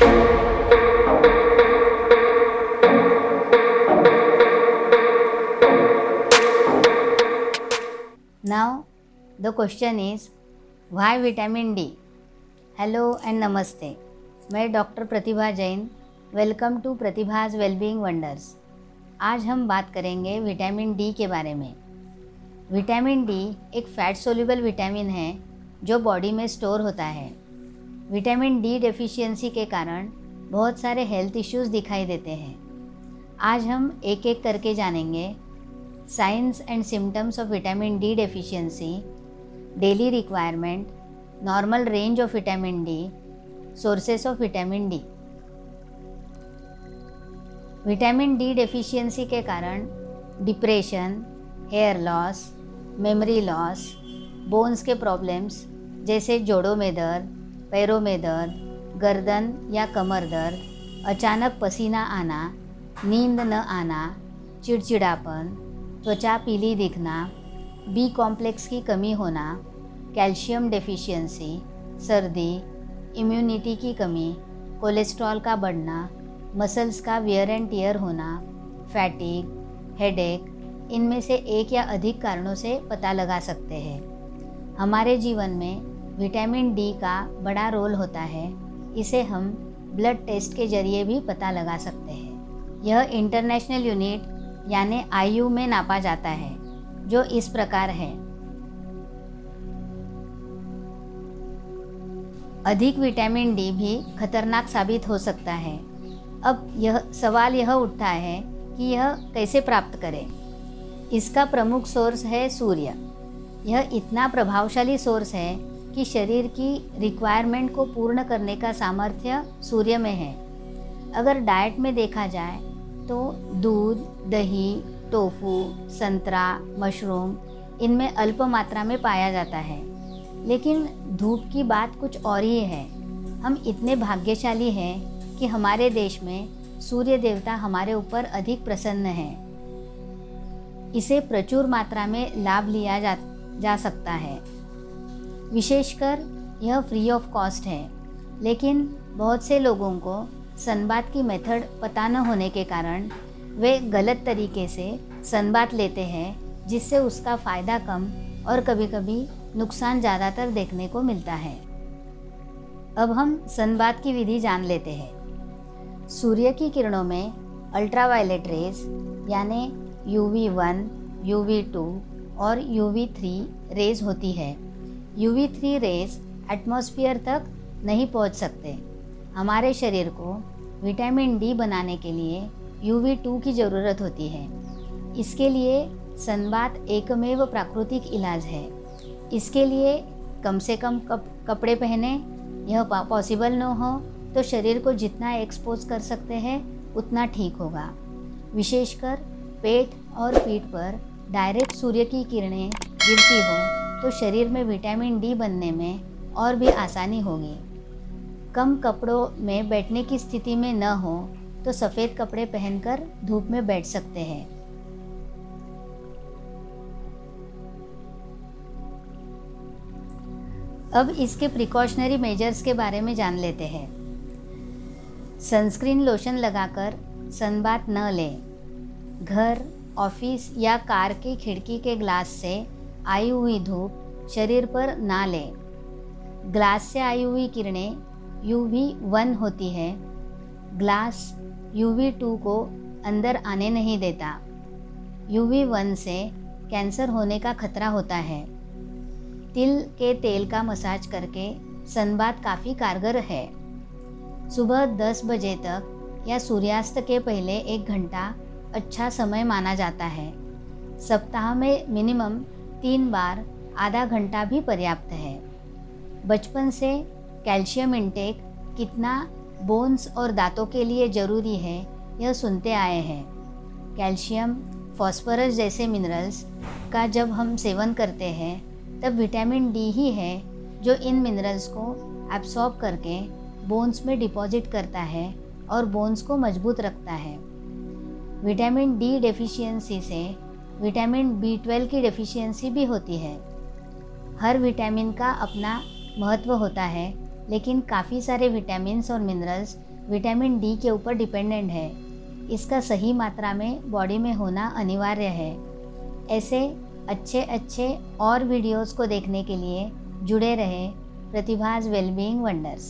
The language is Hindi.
Now the question is why vitamin D? Hello and नमस्ते, मैं doctor Pratibha Jain. Welcome to Pratibha's wellbeing wonders. आज हम बात करेंगे विटामिन डी के बारे में। विटामिन डी एक फैट सोल्यूबल विटामिन है जो बॉडी में स्टोर होता है। विटामिन डी डेफिशिएंसी के कारण बहुत सारे हेल्थ इश्यूज दिखाई देते हैं। आज हम एक एक करके जानेंगे signs and symptoms of vitamin D deficiency, daily requirement, normal range of vitamin D, sources of vitamin D. Vitamin D deficiency के कारण depression, hair loss, memory loss, bones के प्रॉब्लम्स जैसे जोड़ों में दर्द, पैरों में दर्द, गर्दन या कमर दर्द, अचानक पसीना आना, नींद न आना, चिड़चिड़ापन, त्वचा पीली दिखना, बी कॉम्प्लेक्स की कमी होना, कैल्शियम डेफिशिएंसी, सर्दी, इम्यूनिटी की कमी, कोलेस्ट्रॉल का बढ़ना, मसल्स का वियर एंड टियर होना, फैटिग, हेडेक, इनमें से एक या अधिक कारणों से पता लगा सकते हैं। हमारे जीवन में विटामिन डी का बड़ा रोल होता है। इसे हम ब्लड टेस्ट के जरिए भी पता लगा सकते हैं। यह इंटरनेशनल यूनिट यानी IU में नापा जाता है, जो इस प्रकार है। अधिक विटामिन डी भी खतरनाक साबित हो सकता है। अब यह सवाल उठता है कि यह कैसे प्राप्त करें। इसका प्रमुख सोर्स है सूर्य। यह इतना प्रभावशाली सोर्स है कि शरीर की रिक्वायरमेंट को पूर्ण करने का सामर्थ्य सूर्य में है। अगर डाइट में देखा जाए तो दूध, दही, टोफू, संतरा, मशरूम, इनमें अल्प मात्रा में पाया जाता है। लेकिन धूप की बात कुछ और ही है। हम इतने भाग्यशाली हैं कि हमारे देश में सूर्य देवता हमारे ऊपर अधिक प्रसन्न है। इसे प्रचुर मात्रा में लाभ लिया जा सकता है। विशेषकर यह फ्री ऑफ कॉस्ट है। लेकिन बहुत से लोगों को सनबाथ की मेथड पता न होने के कारण वे गलत तरीके से सनबाथ लेते हैं, जिससे उसका फ़ायदा कम और कभी-कभी नुकसान ज़्यादातर देखने को मिलता है। अब हम सनबाथ की विधि जान लेते हैं। सूर्य की किरणों में अल्ट्रावायलेट रेज यानी UV1, UV2 और UV3 रेज होती है। UV3 रेज एटमॉस्फेयर तक नहीं पहुंच सकते। हमारे शरीर को विटामिन डी बनाने के लिए UV2 की ज़रूरत होती है। इसके लिए सनबाथ एकमेव प्राकृतिक इलाज है। इसके लिए कम से कम कपड़े पहने। यह पॉसिबल न हो तो शरीर को जितना एक्सपोज कर सकते हैं उतना ठीक होगा। विशेषकर पेट और पीठ पर डायरेक्ट सूर्य की किरणें गिरती हो तो शरीर में विटामिन डी बनने में और भी आसानी होगी। कम कपड़ों में बैठने की स्थिति में न हो तो सफ़ेद कपड़े पहनकर धूप में बैठ सकते हैं। अब इसके प्रिकॉशनरी मेजर्स के बारे में जान लेते हैं। सनस्क्रीन लोशन लगाकर सनबाथ न लें। घर, ऑफिस या कार की खिड़की के ग्लास से आई हुई धूप शरीर पर ना लें। ग्लास से आई हुई किरणें UV1 होती है। ग्लास UV2 को अंदर आने नहीं देता। UV1 से कैंसर होने का खतरा होता है। तिल के तेल का मसाज करके सनबाथ काफ़ी कारगर है। सुबह 10 बजे तक या सूर्यास्त के पहले 1 घंटा अच्छा समय माना जाता है। सप्ताह में मिनिमम 3 बार आधा घंटा भी पर्याप्त है। बचपन से कैल्शियम इंटेक कितना बोन्स और दांतों के लिए ज़रूरी है यह सुनते आए हैं। कैल्शियम, फॉस्फोरस जैसे मिनरल्स का जब हम सेवन करते हैं तब विटामिन डी ही है जो इन मिनरल्स को एब्सॉर्ब करके बोन्स में डिपॉजिट करता है और बोन्स को मजबूत रखता है। विटामिन डी डेफिशिएंसी से विटामिन B12 की डेफिशिएंसी भी होती है। हर विटामिन का अपना महत्व होता है, लेकिन काफ़ी सारे विटामिन्स और मिनरल्स विटामिन डी के ऊपर डिपेंडेंट है। इसका सही मात्रा में बॉडी में होना अनिवार्य है। ऐसे अच्छे अच्छे और वीडियोस को देखने के लिए जुड़े रहें प्रतिभाज वेलबीइंग वंडर्स।